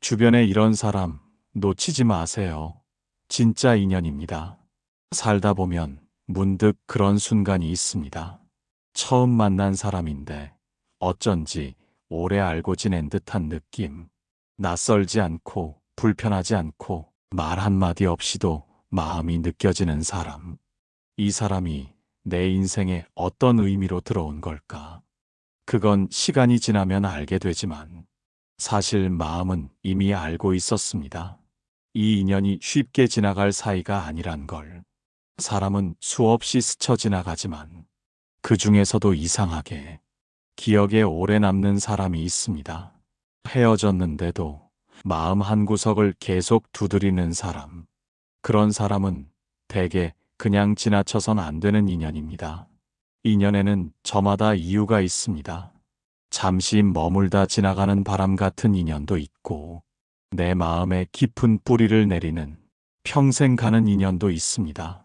주변에 이런 사람 놓치지 마세요. 진짜 인연입니다. 살다 보면 문득 그런 순간이 있습니다. 처음 만난 사람인데 어쩐지 오래 알고 지낸 듯한 느낌. 낯설지 않고 불편하지 않고 말 한마디 없이도 마음이 느껴지는 사람. 이 사람이 내 인생에 어떤 의미로 들어온 걸까? 그건 시간이 지나면 알게 되지만 사실 마음은 이미 알고 있었습니다. 이 인연이 쉽게 지나갈 사이가 아니란 걸. 사람은 수없이 스쳐 지나가지만 그 중에서도 이상하게 기억에 오래 남는 사람이 있습니다. 헤어졌는데도 마음 한구석을 계속 두드리는 사람. 그런 사람은 대개 그냥 지나쳐선 안 되는 인연입니다. 인연에는 저마다 이유가 있습니다. 잠시 머물다 지나가는 바람 같은 인연도 있고, 내 마음에 깊은 뿌리를 내리는 평생 가는 인연도 있습니다.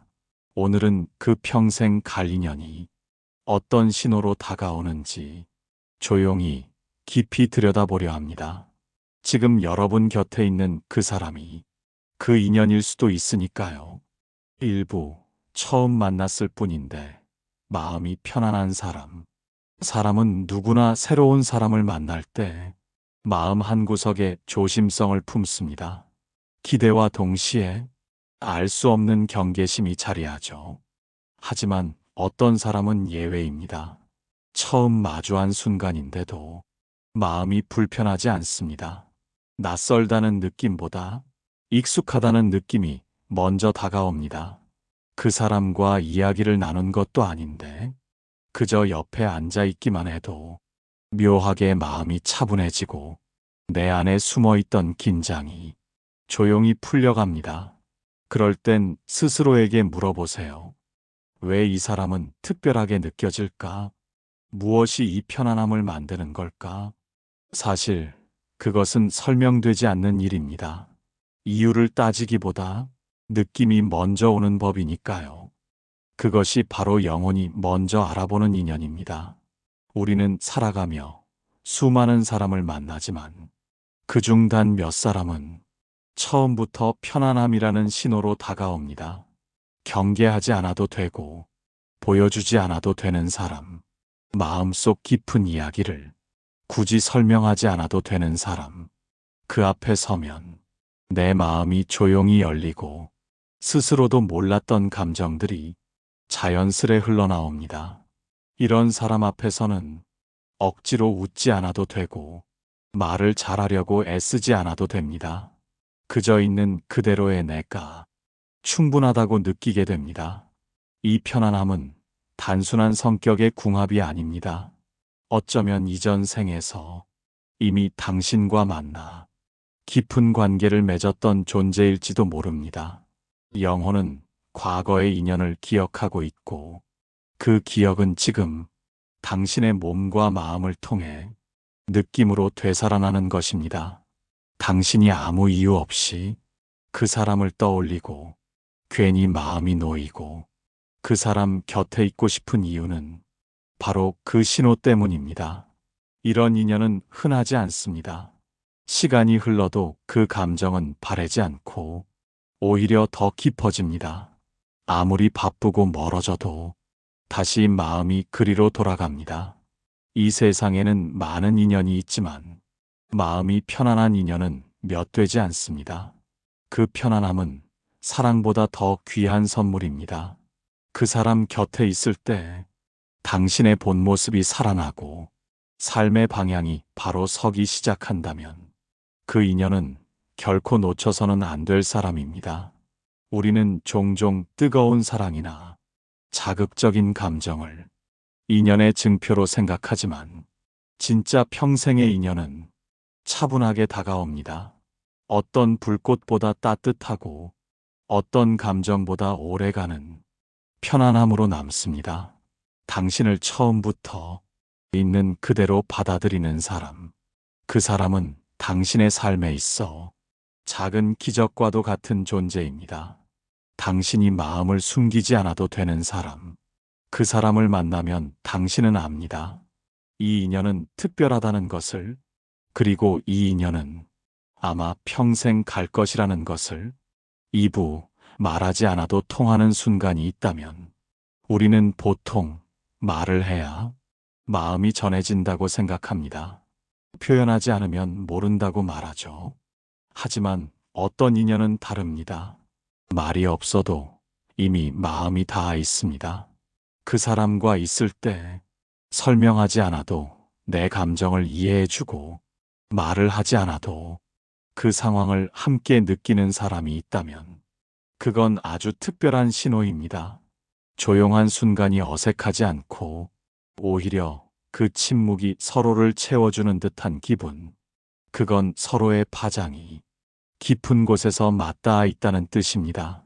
오늘은 그 평생 갈 인연이 어떤 신호로 다가오는지 조용히 깊이 들여다보려 합니다. 지금 여러분 곁에 있는 그 사람이 그 인연일 수도 있으니까요. 일부 처음 만났을 뿐인데 마음이 편안한 사람. 사람은 누구나 새로운 사람을 만날 때 마음 한구석에 조심성을 품습니다. 기대와 동시에 알 수 없는 경계심이 자리하죠. 하지만 어떤 사람은 예외입니다. 처음 마주한 순간인데도 마음이 불편하지 않습니다. 낯설다는 느낌보다 익숙하다는 느낌이 먼저 다가옵니다. 그 사람과 이야기를 나눈 것도 아닌데 그저 옆에 앉아 있기만 해도 묘하게 마음이 차분해지고 내 안에 숨어 있던 긴장이 조용히 풀려갑니다. 그럴 땐 스스로에게 물어보세요. 왜 이 사람은 특별하게 느껴질까? 무엇이 이 편안함을 만드는 걸까? 사실 그것은 설명되지 않는 일입니다. 이유를 따지기보다 느낌이 먼저 오는 법이니까요. 그것이 바로 영혼이 먼저 알아보는 인연입니다. 우리는 살아가며 수많은 사람을 만나지만 그중 단 몇 사람은 처음부터 편안함이라는 신호로 다가옵니다. 경계하지 않아도 되고 보여주지 않아도 되는 사람, 마음속 깊은 이야기를 굳이 설명하지 않아도 되는 사람, 그 앞에 서면 내 마음이 조용히 열리고 스스로도 몰랐던 감정들이 자연스레 흘러나옵니다. 이런 사람 앞에서는 억지로 웃지 않아도 되고 말을 잘하려고 애쓰지 않아도 됩니다. 그저 있는 그대로의 내가 충분하다고 느끼게 됩니다. 이 편안함은 단순한 성격의 궁합이 아닙니다. 어쩌면 이전 생에서 이미 당신과 만나 깊은 관계를 맺었던 존재일지도 모릅니다. 영혼은 과거의 인연을 기억하고 있고 그 기억은 지금 당신의 몸과 마음을 통해 느낌으로 되살아나는 것입니다. 당신이 아무 이유 없이 그 사람을 떠올리고 괜히 마음이 놓이고 그 사람 곁에 있고 싶은 이유는 바로 그 신호 때문입니다. 이런 인연은 흔하지 않습니다. 시간이 흘러도 그 감정은 바래지 않고 오히려 더 깊어집니다. 아무리 바쁘고 멀어져도 다시 마음이 그리로 돌아갑니다. 이 세상에는 많은 인연이 있지만 마음이 편안한 인연은 몇 되지 않습니다. 그 편안함은 사랑보다 더 귀한 선물입니다. 그 사람 곁에 있을 때 당신의 본 모습이 살아나고 삶의 방향이 바로 서기 시작한다면 그 인연은 결코 놓쳐서는 안 될 사람입니다. 우리는 종종 뜨거운 사랑이나 자극적인 감정을 인연의 증표로 생각하지만 진짜 평생의 인연은 차분하게 다가옵니다. 어떤 불꽃보다 따뜻하고 어떤 감정보다 오래가는 편안함으로 남습니다. 당신을 처음부터 있는 그대로 받아들이는 사람. 그 사람은 당신의 삶에 있어 작은 기적과도 같은 존재입니다. 당신이 마음을 숨기지 않아도 되는 사람. 그 사람을 만나면 당신은 압니다. 이 인연은 특별하다는 것을. 그리고 이 인연은 아마 평생 갈 것이라는 것을 2부 말하지 않아도 통하는 순간이 있다면 우리는 보통 말을 해야 마음이 전해진다고 생각합니다. 표현하지 않으면 모른다고 말하죠. 하지만 어떤 인연은 다릅니다. 말이 없어도 이미 마음이 닿아 있습니다. 그 사람과 있을 때 설명하지 않아도 내 감정을 이해해주고 말을 하지 않아도 그 상황을 함께 느끼는 사람이 있다면 그건 아주 특별한 신호입니다. 조용한 순간이 어색하지 않고 오히려 그 침묵이 서로를 채워주는 듯한 기분. 그건 서로의 파장이 깊은 곳에서 맞닿아 있다는 뜻입니다.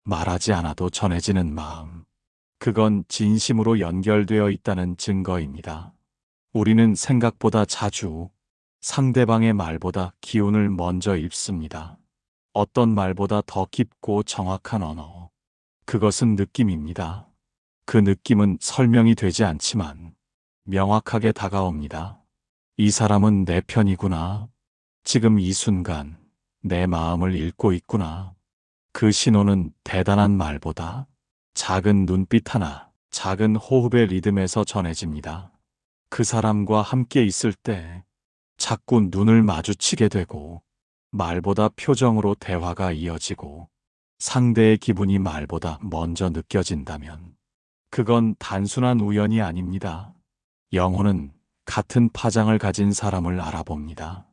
말하지 않아도 전해지는 마음. 그건 진심으로 연결되어 있다는 증거입니다. 우리는 생각보다 자주 상대방의 말보다 기운을 먼저 읽습니다. 어떤 말보다 더 깊고 정확한 언어. 그것은 느낌입니다. 그 느낌은 설명이 되지 않지만 명확하게 다가옵니다. 이 사람은 내 편이구나. 지금 이 순간 내 마음을 읽고 있구나. 그 신호는 대단한 말보다 작은 눈빛 하나, 작은 호흡의 리듬에서 전해집니다. 그 사람과 함께 있을 때 자꾸 눈을 마주치게 되고 말보다 표정으로 대화가 이어지고 상대의 기분이 말보다 먼저 느껴진다면 그건 단순한 우연이 아닙니다. 영혼은 같은 파장을 가진 사람을 알아봅니다.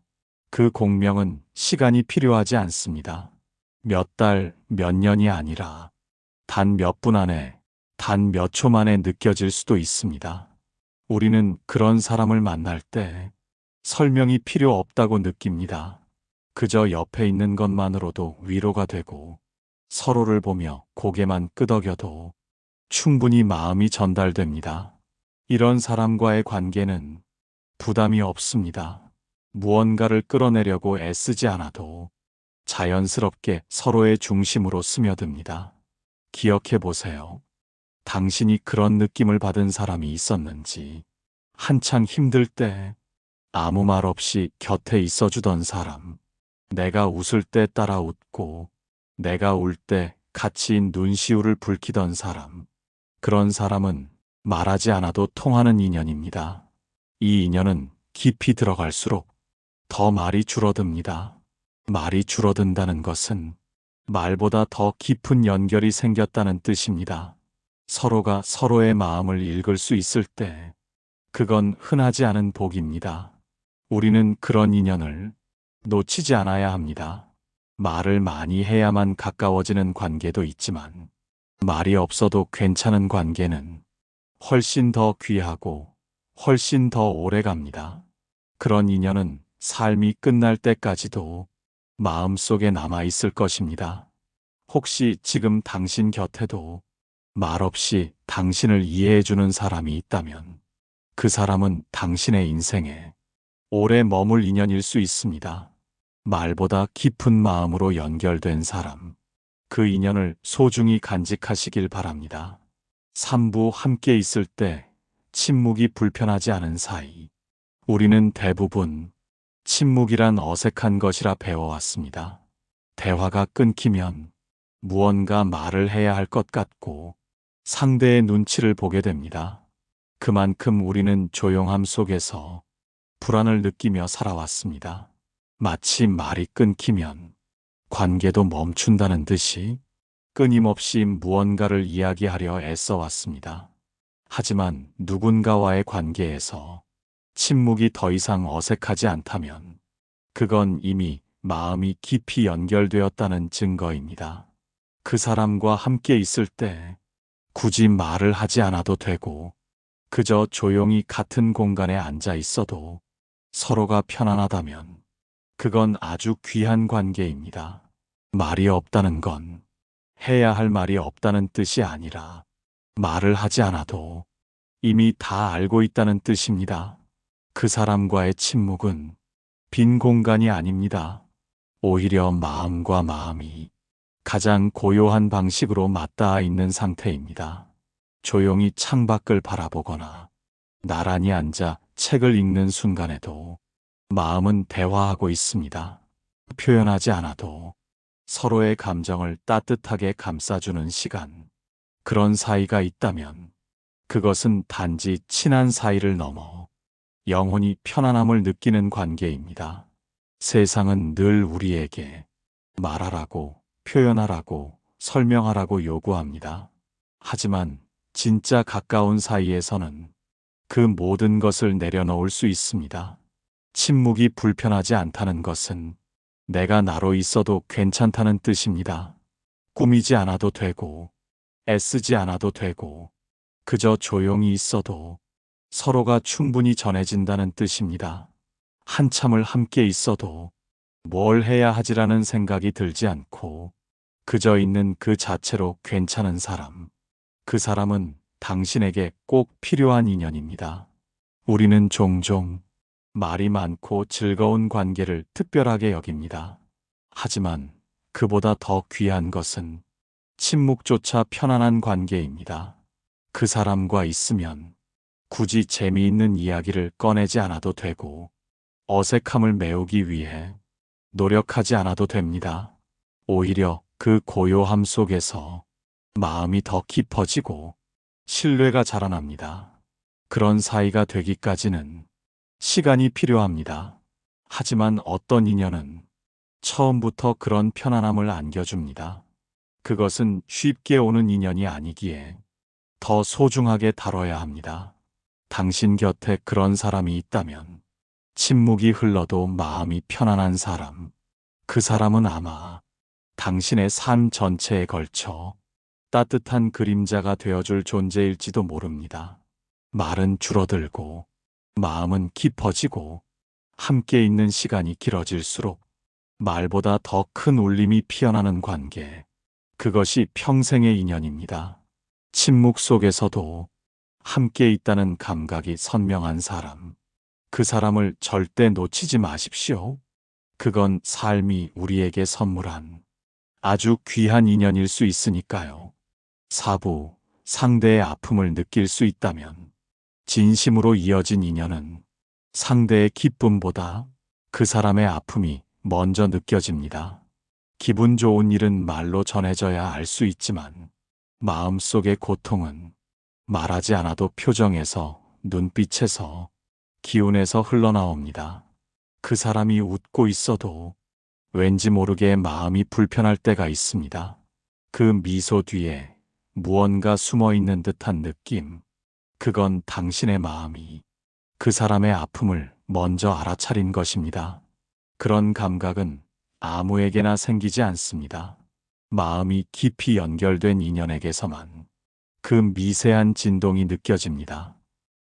그 공명은 시간이 필요하지 않습니다. 몇 달, 몇 년이 아니라 단 몇 분 안에, 단 몇 초 만에 느껴질 수도 있습니다. 우리는 그런 사람을 만날 때 설명이 필요 없다고 느낍니다. 그저 옆에 있는 것만으로도 위로가 되고 서로를 보며 고개만 끄덕여도 충분히 마음이 전달됩니다. 이런 사람과의 관계는 부담이 없습니다. 무언가를 끌어내려고 애쓰지 않아도 자연스럽게 서로의 중심으로 스며듭니다. 기억해 보세요. 당신이 그런 느낌을 받은 사람이 있었는지, 한창 힘들 때 아무 말 없이 곁에 있어주던 사람, 내가 웃을 때 따라 웃고, 내가 울 때 같이 눈시울을 붉히던 사람, 그런 사람은 말하지 않아도 통하는 인연입니다. 이 인연은 깊이 들어갈수록 더 말이 줄어듭니다. 말이 줄어든다는 것은 말보다 더 깊은 연결이 생겼다는 뜻입니다. 서로가 서로의 마음을 읽을 수 있을 때 그건 흔하지 않은 복입니다. 우리는 그런 인연을 놓치지 않아야 합니다. 말을 많이 해야만 가까워지는 관계도 있지만 말이 없어도 괜찮은 관계는 훨씬 더 귀하고 훨씬 더 오래 갑니다. 그런 인연은 삶이 끝날 때까지도 마음속에 남아 있을 것입니다. 혹시 지금 당신 곁에도 말없이 당신을 이해해주는 사람이 있다면 그 사람은 당신의 인생에 오래 머물 인연일 수 있습니다. 말보다 깊은 마음으로 연결된 사람, 그 인연을 소중히 간직하시길 바랍니다. 3부 함께 있을 때 침묵이 불편하지 않은 사이. 우리는 대부분 침묵이란 어색한 것이라 배워왔습니다. 대화가 끊기면 무언가 말을 해야 할 것 같고 상대의 눈치를 보게 됩니다. 그만큼 우리는 조용함 속에서 불안을 느끼며 살아왔습니다. 마치 말이 끊기면 관계도 멈춘다는 듯이 끊임없이 무언가를 이야기하려 애써왔습니다. 하지만 누군가와의 관계에서 침묵이 더 이상 어색하지 않다면 그건 이미 마음이 깊이 연결되었다는 증거입니다. 그 사람과 함께 있을 때 굳이 말을 하지 않아도 되고 그저 조용히 같은 공간에 앉아 있어도 서로가 편안하다면 그건 아주 귀한 관계입니다. 말이 없다는 건 해야 할 말이 없다는 뜻이 아니라 말을 하지 않아도 이미 다 알고 있다는 뜻입니다. 그 사람과의 침묵은 빈 공간이 아닙니다. 오히려 마음과 마음이 가장 고요한 방식으로 맞닿아 있는 상태입니다. 조용히 창밖을 바라보거나 나란히 앉아 책을 읽는 순간에도 마음은 대화하고 있습니다. 표현하지 않아도 서로의 감정을 따뜻하게 감싸주는 시간. 그런 사이가 있다면 그것은 단지 친한 사이를 넘어 영혼이 편안함을 느끼는 관계입니다. 세상은 늘 우리에게 말하라고, 표현하라고, 설명하라고 요구합니다. 하지만 진짜 가까운 사이에서는 그 모든 것을 내려놓을 수 있습니다. 침묵이 불편하지 않다는 것은 내가 나로 있어도 괜찮다는 뜻입니다. 꾸미지 않아도 되고, 애쓰지 않아도 되고, 그저 조용히 있어도 서로가 충분히 전해진다는 뜻입니다. 한참을 함께 있어도 뭘 해야 하지라는 생각이 들지 않고 그저 있는 그 자체로 괜찮은 사람. 그 사람은 당신에게 꼭 필요한 인연입니다. 우리는 종종 말이 많고 즐거운 관계를 특별하게 여깁니다. 하지만 그보다 더 귀한 것은 침묵조차 편안한 관계입니다. 그 사람과 있으면 굳이 재미있는 이야기를 꺼내지 않아도 되고 어색함을 메우기 위해 노력하지 않아도 됩니다. 오히려 그 고요함 속에서 마음이 더 깊어지고 신뢰가 자라납니다. 그런 사이가 되기까지는 시간이 필요합니다. 하지만 어떤 인연은 처음부터 그런 편안함을 안겨줍니다. 그것은 쉽게 오는 인연이 아니기에 더 소중하게 다뤄야 합니다. 당신 곁에 그런 사람이 있다면 침묵이 흘러도 마음이 편안한 사람, 그 사람은 아마 당신의 삶 전체에 걸쳐 따뜻한 그림자가 되어줄 존재일지도 모릅니다. 말은 줄어들고 마음은 깊어지고 함께 있는 시간이 길어질수록 말보다 더 큰 울림이 피어나는 관계, 그것이 평생의 인연입니다. 침묵 속에서도 함께 있다는 감각이 선명한 사람, 그 사람을 절대 놓치지 마십시오. 그건 삶이 우리에게 선물한 아주 귀한 인연일 수 있으니까요. 4부, 상대의 아픔을 느낄 수 있다면 진심으로 이어진 인연은 상대의 기쁨보다 그 사람의 아픔이 먼저 느껴집니다. 기분 좋은 일은 말로 전해져야 알 수 있지만 마음속의 고통은 말하지 않아도 표정에서, 눈빛에서, 기운에서 흘러나옵니다. 그 사람이 웃고 있어도 왠지 모르게 마음이 불편할 때가 있습니다. 그 미소 뒤에 무언가 숨어 있는 듯한 느낌. 그건 당신의 마음이 그 사람의 아픔을 먼저 알아차린 것입니다. 그런 감각은 아무에게나 생기지 않습니다. 마음이 깊이 연결된 인연에게서만 그 미세한 진동이 느껴집니다.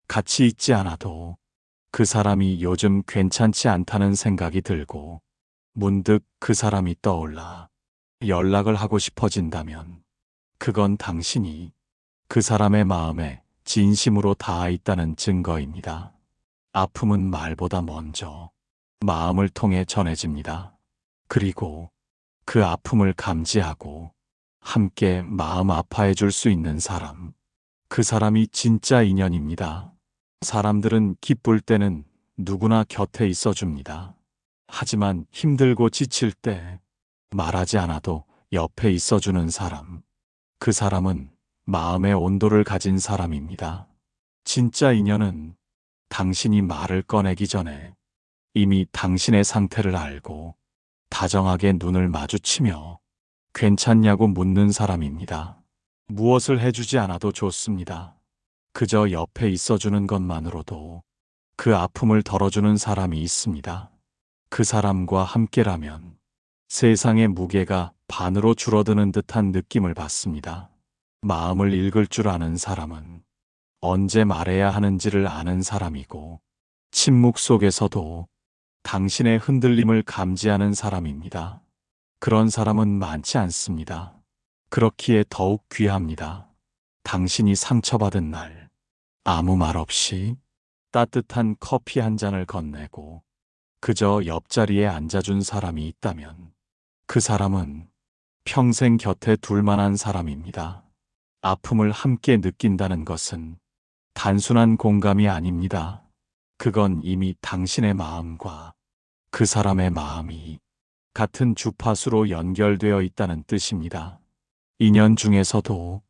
같이 있지 않아도 그 사람이 요즘 괜찮지 않다는 생각이 들고 문득 그 사람이 떠올라 연락을 하고 싶어진다면 그건 당신이 그 사람의 마음에 진심으로 닿아 있다는 증거입니다. 아픔은 말보다 먼저 마음을 통해 전해집니다. 그리고 그 아픔을 감지하고 함께 마음 아파해 줄 수 있는 사람, 그 사람이 진짜 인연입니다. 사람들은 기쁠 때는 누구나 곁에 있어 줍니다. 하지만 힘들고 지칠 때 말하지 않아도 옆에 있어 주는 사람, 그 사람은 마음의 온도를 가진 사람입니다. 진짜 인연은 당신이 말을 꺼내기 전에 이미 당신의 상태를 알고 다정하게 눈을 마주치며 괜찮냐고 묻는 사람입니다. 무엇을 해주지 않아도 좋습니다. 그저 옆에 있어주는 것만으로도 그 아픔을 덜어주는 사람이 있습니다. 그 사람과 함께라면 세상의 무게가 반으로 줄어드는 듯한 느낌을 받습니다. 마음을 읽을 줄 아는 사람은 언제 말해야 하는지를 아는 사람이고 침묵 속에서도 당신의 흔들림을 감지하는 사람입니다. 그런 사람은 많지 않습니다. 그렇기에 더욱 귀합니다. 당신이 상처받은 날 아무 말 없이 따뜻한 커피 한 잔을 건네고 그저 옆자리에 앉아준 사람이 있다면 그 사람은 평생 곁에 둘 만한 사람입니다. 아픔을 함께 느낀다는 것은 단순한 공감이 아닙니다. 그건 이미 당신의 마음과 그 사람의 마음이 같은 주파수로 연결되어 있다는 뜻입니다. 인연 중에서도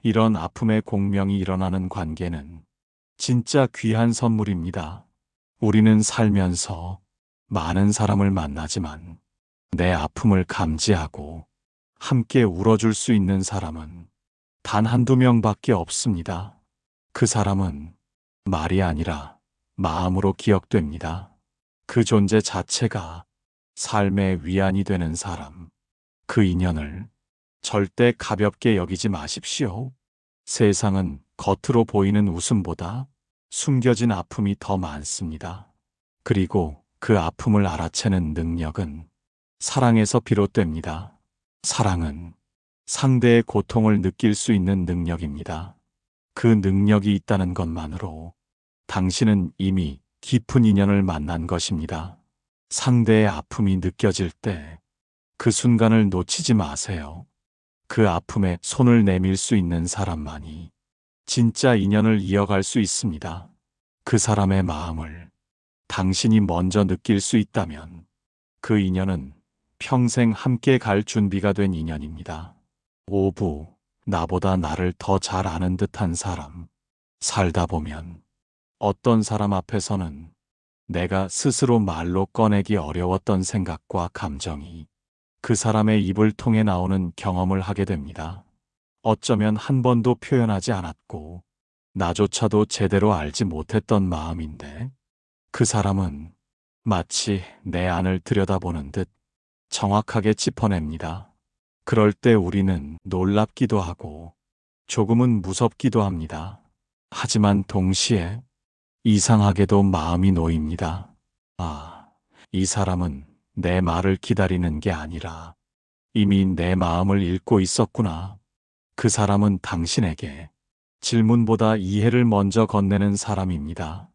이런 아픔의 공명이 일어나는 관계는 진짜 귀한 선물입니다. 우리는 살면서 많은 사람을 만나지만 내 아픔을 감지하고 함께 울어줄 수 있는 사람은 단 한두 명밖에 없습니다. 그 사람은 말이 아니라 마음으로 기억됩니다. 그 존재 자체가 삶의 위안이 되는 사람. 그 인연을 절대 가볍게 여기지 마십시오. 세상은 겉으로 보이는 웃음보다 숨겨진 아픔이 더 많습니다. 그리고 그 아픔을 알아채는 능력은 사랑에서 비롯됩니다. 사랑은 상대의 고통을 느낄 수 있는 능력입니다. 그 능력이 있다는 것만으로 당신은 이미 깊은 인연을 만난 것입니다. 상대의 아픔이 느껴질 때 그 순간을 놓치지 마세요. 그 아픔에 손을 내밀 수 있는 사람만이 진짜 인연을 이어갈 수 있습니다. 그 사람의 마음을 당신이 먼저 느낄 수 있다면 그 인연은 평생 함께 갈 준비가 된 인연입니다. 5부, 나보다 나를 더 잘 아는 듯한 사람. 살다 보면 어떤 사람 앞에서는 내가 스스로 말로 꺼내기 어려웠던 생각과 감정이 그 사람의 입을 통해 나오는 경험을 하게 됩니다. 어쩌면 한 번도 표현하지 않았고 나조차도 제대로 알지 못했던 마음인데 그 사람은 마치 내 안을 들여다보는 듯 정확하게 짚어냅니다. 그럴 때 우리는 놀랍기도 하고 조금은 무섭기도 합니다. 하지만 동시에 이상하게도 마음이 놓입니다. 아, 이 사람은 내 말을 기다리는 게 아니라 이미 내 마음을 읽고 있었구나. 그 사람은 당신에게 질문보다 이해를 먼저 건네는 사람입니다.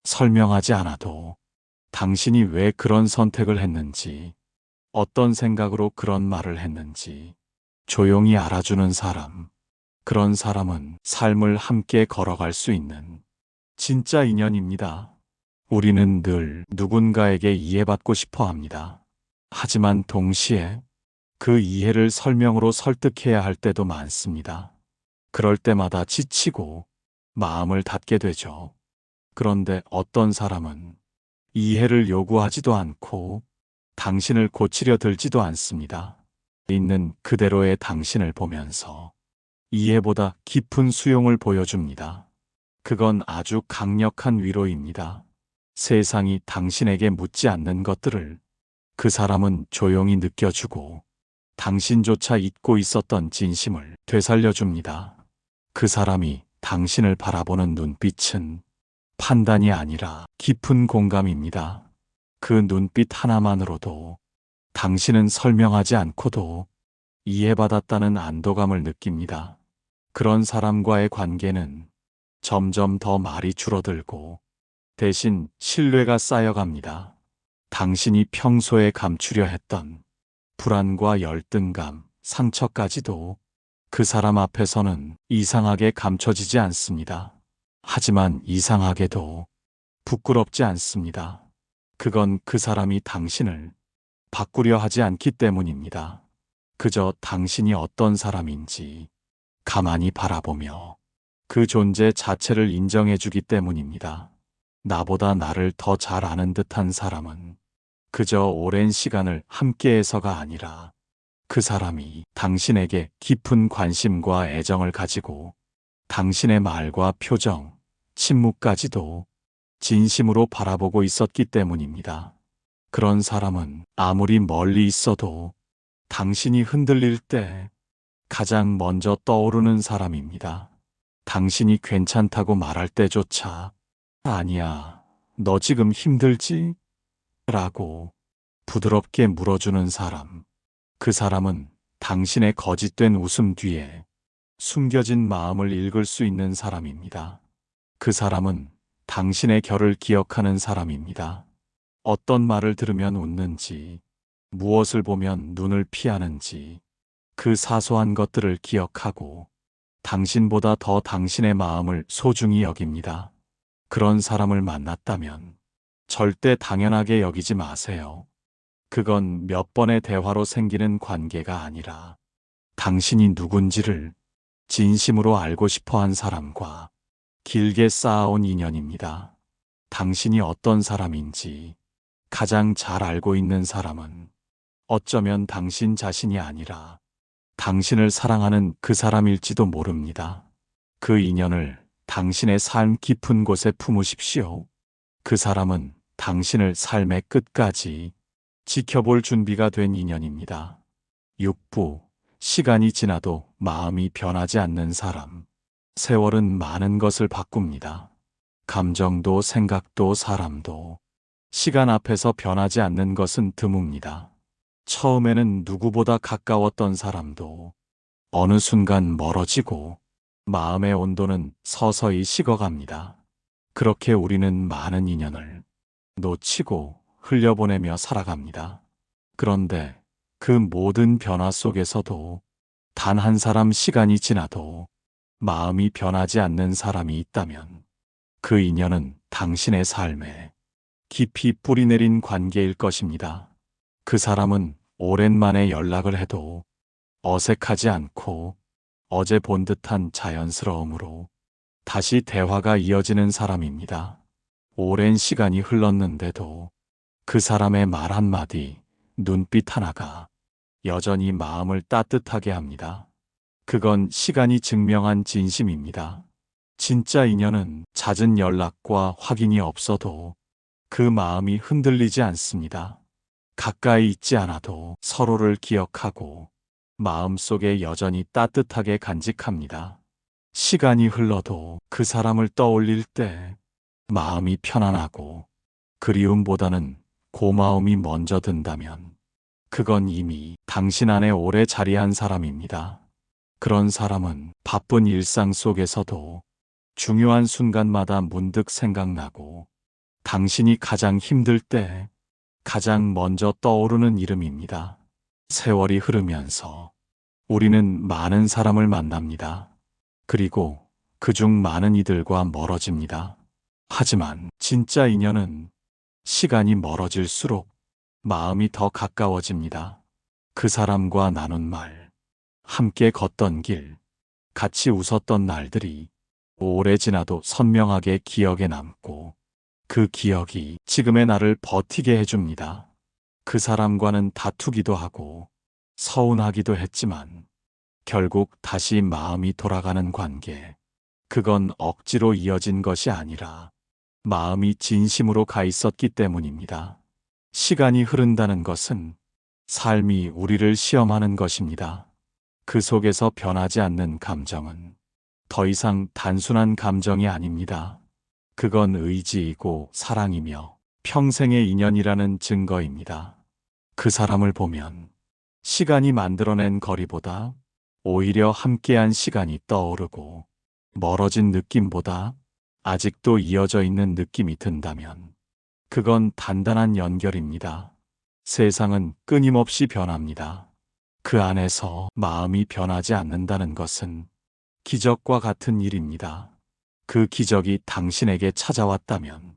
설명하지 않아도 당신이 왜 그런 선택을 했는지, 어떤 생각으로 그런 말을 했는지 조용히 알아주는 사람. 그런 사람은 삶을 함께 걸어갈 수 있는 진짜 인연입니다. 우리는 늘 누군가에게 이해받고 싶어 합니다. 하지만 동시에 그 이해를 설명으로 설득해야 할 때도 많습니다. 그럴 때마다 지치고 마음을 닫게 되죠. 그런데 어떤 사람은 이해를 요구하지도 않고 당신을 고치려 들지도 않습니다. 있는 그대로의 당신을 보면서 이해보다 깊은 수용을 보여줍니다. 그건 아주 강력한 위로입니다. 세상이 당신에게 묻지 않는 것들을 그 사람은 조용히 느껴주고 당신조차 잊고 있었던 진심을 되살려줍니다. 그 사람이 당신을 바라보는 눈빛은 판단이 아니라 깊은 공감입니다. 그 눈빛 하나만으로도 당신은 설명하지 않고도 이해받았다는 안도감을 느낍니다. 그런 사람과의 관계는 점점 더 말이 줄어들고 대신 신뢰가 쌓여갑니다. 당신이 평소에 감추려 했던 불안과 열등감, 상처까지도 그 사람 앞에서는 이상하게 감춰지지 않습니다. 하지만 이상하게도 부끄럽지 않습니다. 그건 그 사람이 당신을 바꾸려 하지 않기 때문입니다. 그저 당신이 어떤 사람인지 가만히 바라보며 그 존재 자체를 인정해주기 때문입니다. 나보다 나를 더 잘 아는 듯한 사람은 그저 오랜 시간을 함께해서가 아니라 그 사람이 당신에게 깊은 관심과 애정을 가지고 당신의 말과 표정, 침묵까지도 진심으로 바라보고 있었기 때문입니다. 그런 사람은 아무리 멀리 있어도 당신이 흔들릴 때 가장 먼저 떠오르는 사람입니다. 당신이 괜찮다고 말할 때조차 아니야, 너 지금 힘들지? 라고 부드럽게 물어주는 사람. 그 사람은 당신의 거짓된 웃음 뒤에 숨겨진 마음을 읽을 수 있는 사람입니다. 그 사람은 당신의 결을 기억하는 사람입니다. 어떤 말을 들으면 웃는지, 무엇을 보면 눈을 피하는지, 그 사소한 것들을 기억하고 당신보다 더 당신의 마음을 소중히 여깁니다. 그런 사람을 만났다면 절대 당연하게 여기지 마세요. 그건 몇 번의 대화로 생기는 관계가 아니라 당신이 누군지를 진심으로 알고 싶어 한 사람과 길게 쌓아온 인연입니다. 당신이 어떤 사람인지 가장 잘 알고 있는 사람은 어쩌면 당신 자신이 아니라 당신을 사랑하는 그 사람일지도 모릅니다. 그 인연을 당신의 삶 깊은 곳에 품으십시오. 그 사람은 당신을 삶의 끝까지 지켜볼 준비가 된 인연입니다. 6부, 시간이 지나도 마음이 변하지 않는 사람. 세월은 많은 것을 바꿉니다. 감정도 생각도 사람도. 시간 앞에서 변하지 않는 것은 드뭅니다. 처음에는 누구보다 가까웠던 사람도 어느 순간 멀어지고 마음의 온도는 서서히 식어갑니다. 그렇게 우리는 많은 인연을 놓치고 흘려보내며 살아갑니다. 그런데 그 모든 변화 속에서도 단 한 사람 시간이 지나도 마음이 변하지 않는 사람이 있다면 그 인연은 당신의 삶에 깊이 뿌리내린 관계일 것입니다. 그 사람은 오랜만에 연락을 해도 어색하지 않고 어제 본 듯한 자연스러움으로 다시 대화가 이어지는 사람입니다. 오랜 시간이 흘렀는데도 그 사람의 말 한마디, 눈빛 하나가 여전히 마음을 따뜻하게 합니다. 그건 시간이 증명한 진심입니다. 진짜 인연은 잦은 연락과 확인이 없어도 그 마음이 흔들리지 않습니다. 가까이 있지 않아도 서로를 기억하고 마음속에 여전히 따뜻하게 간직합니다. 시간이 흘러도 그 사람을 떠올릴 때 마음이 편안하고 그리움보다는 고마움이 먼저 든다면 그건 이미 당신 안에 오래 자리한 사람입니다. 그런 사람은 바쁜 일상 속에서도 중요한 순간마다 문득 생각나고 당신이 가장 힘들 때 가장 먼저 떠오르는 이름입니다. 세월이 흐르면서 우리는 많은 사람을 만납니다. 그리고 그중 많은 이들과 멀어집니다. 하지만 진짜 인연은 시간이 멀어질수록 마음이 더 가까워집니다. 그 사람과 나눈 말, 함께 걷던 길, 같이 웃었던 날들이 오래 지나도 선명하게 기억에 남고 그 기억이 지금의 나를 버티게 해줍니다. 그 사람과는 다투기도 하고 서운하기도 했지만 결국 다시 마음이 돌아가는 관계. 그건 억지로 이어진 것이 아니라 마음이 진심으로 가 있었기 때문입니다. 시간이 흐른다는 것은 삶이 우리를 시험하는 것입니다. 그 속에서 변하지 않는 감정은 더 이상 단순한 감정이 아닙니다. 그건 의지이고 사랑이며 평생의 인연이라는 증거입니다. 그 사람을 보면 시간이 만들어낸 거리보다 오히려 함께한 시간이 떠오르고 멀어진 느낌보다 아직도 이어져 있는 느낌이 든다면 그건 단단한 연결입니다. 세상은 끊임없이 변합니다. 그 안에서 마음이 변하지 않는다는 것은 기적과 같은 일입니다. 그 기적이 당신에게 찾아왔다면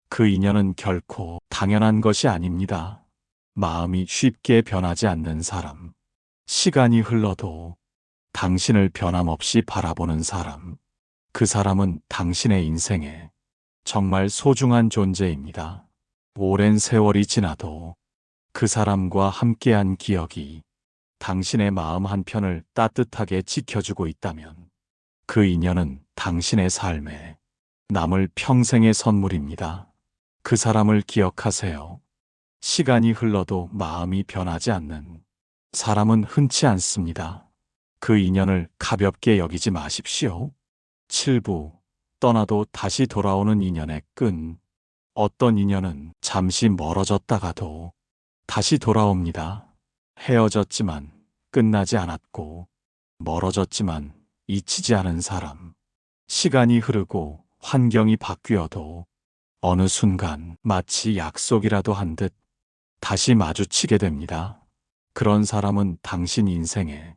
그 인연은 결코 당연한 것이 아닙니다. 마음이 쉽게 변하지 않는 사람, 시간이 흘러도 당신을 변함없이 바라보는 사람, 그 사람은 당신의 인생에 정말 소중한 존재입니다. 오랜 세월이 지나도 그 사람과 함께한 기억이 당신의 마음 한편을 따뜻하게 지켜주고 있다면 그 인연은 당신의 삶에 남을 평생의 선물입니다. 그 사람을 기억하세요. 시간이 흘러도 마음이 변하지 않는 사람은 흔치 않습니다. 그 인연을 가볍게 여기지 마십시오. 7부, 떠나도 다시 돌아오는 인연의 끈. 어떤 인연은 잠시 멀어졌다가도 다시 돌아옵니다. 헤어졌지만 끝나지 않았고 멀어졌지만 잊히지 않은 사람. 시간이 흐르고 환경이 바뀌어도 어느 순간 마치 약속이라도 한 듯 다시 마주치게 됩니다. 그런 사람은 당신 인생에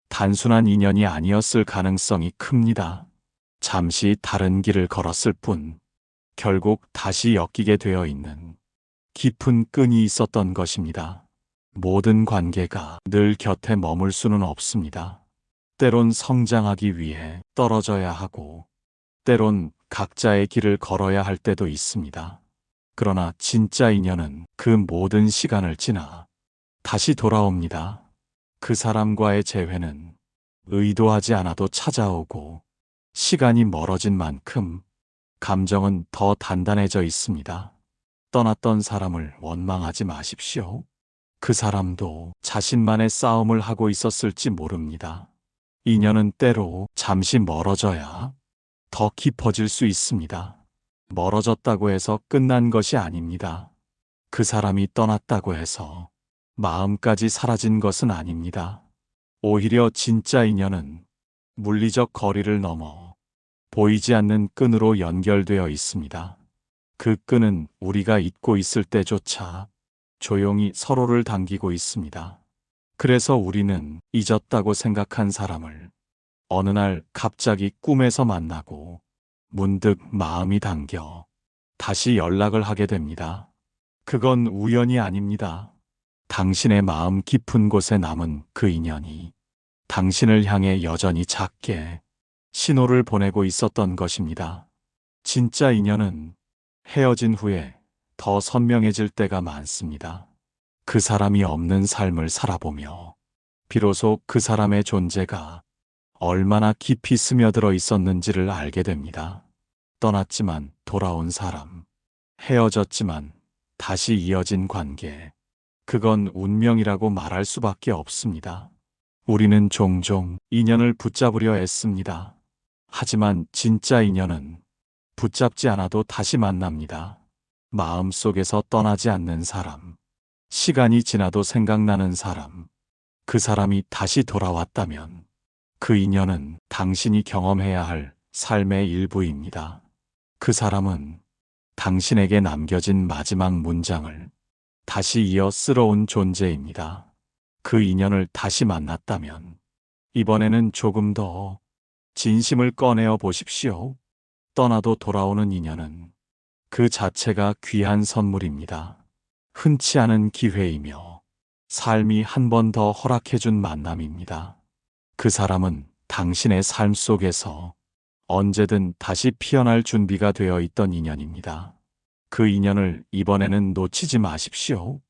단순한 인연이 아니었을 가능성이 큽니다. 잠시 다른 길을 걸었을 뿐 결국 다시 엮이게 되어 있는 깊은 끈이 있었던 것입니다. 모든 관계가 늘 곁에 머물 수는 없습니다. 때론 성장하기 위해 떨어져야 하고, 때론 각자의 길을 걸어야 할 때도 있습니다. 그러나 진짜 인연은 그 모든 시간을 지나 다시 돌아옵니다. 그 사람과의 재회는 의도하지 않아도 찾아오고, 시간이 멀어진 만큼 감정은 더 단단해져 있습니다. 떠났던 사람을 원망하지 마십시오. 그 사람도 자신만의 싸움을 하고 있었을지 모릅니다. 인연은 때로 잠시 멀어져야 더 깊어질 수 있습니다. 멀어졌다고 해서 끝난 것이 아닙니다. 그 사람이 떠났다고 해서 마음까지 사라진 것은 아닙니다. 오히려 진짜 인연은 물리적 거리를 넘어 보이지 않는 끈으로 연결되어 있습니다. 그 끈은 우리가 잊고 있을 때조차 조용히 서로를 당기고 있습니다. 그래서 우리는 잊었다고 생각한 사람을 어느 날 갑자기 꿈에서 만나고 문득 마음이 당겨 다시 연락을 하게 됩니다. 그건 우연이 아닙니다. 당신의 마음 깊은 곳에 남은 그 인연이 당신을 향해 여전히 작게 신호를 보내고 있었던 것입니다. 진짜 인연은 헤어진 후에 더 선명해질 때가 많습니다. 그 사람이 없는 삶을 살아보며 비로소 그 사람의 존재가 얼마나 깊이 스며들어 있었는지를 알게 됩니다. 떠났지만 돌아온 사람, 헤어졌지만 다시 이어진 관계, 그건 운명이라고 말할 수밖에 없습니다. 우리는 종종 인연을 붙잡으려 애씁니다. 하지만 진짜 인연은 붙잡지 않아도 다시 만납니다. 마음속에서 떠나지 않는 사람, 시간이 지나도 생각나는 사람, 그 사람이 다시 돌아왔다면 그 인연은 당신이 경험해야 할 삶의 일부입니다. 그 사람은 당신에게 남겨진 마지막 문장을 다시 이어 쓸어온 존재입니다. 그 인연을 다시 만났다면 이번에는 조금 더 진심을 꺼내어 보십시오. 떠나도 돌아오는 인연은 그 자체가 귀한 선물입니다. 흔치 않은 기회이며 삶이 한 번 더 허락해준 만남입니다. 그 사람은 당신의 삶 속에서 언제든 다시 피어날 준비가 되어 있던 인연입니다. 그 인연을 이번에는 놓치지 마십시오.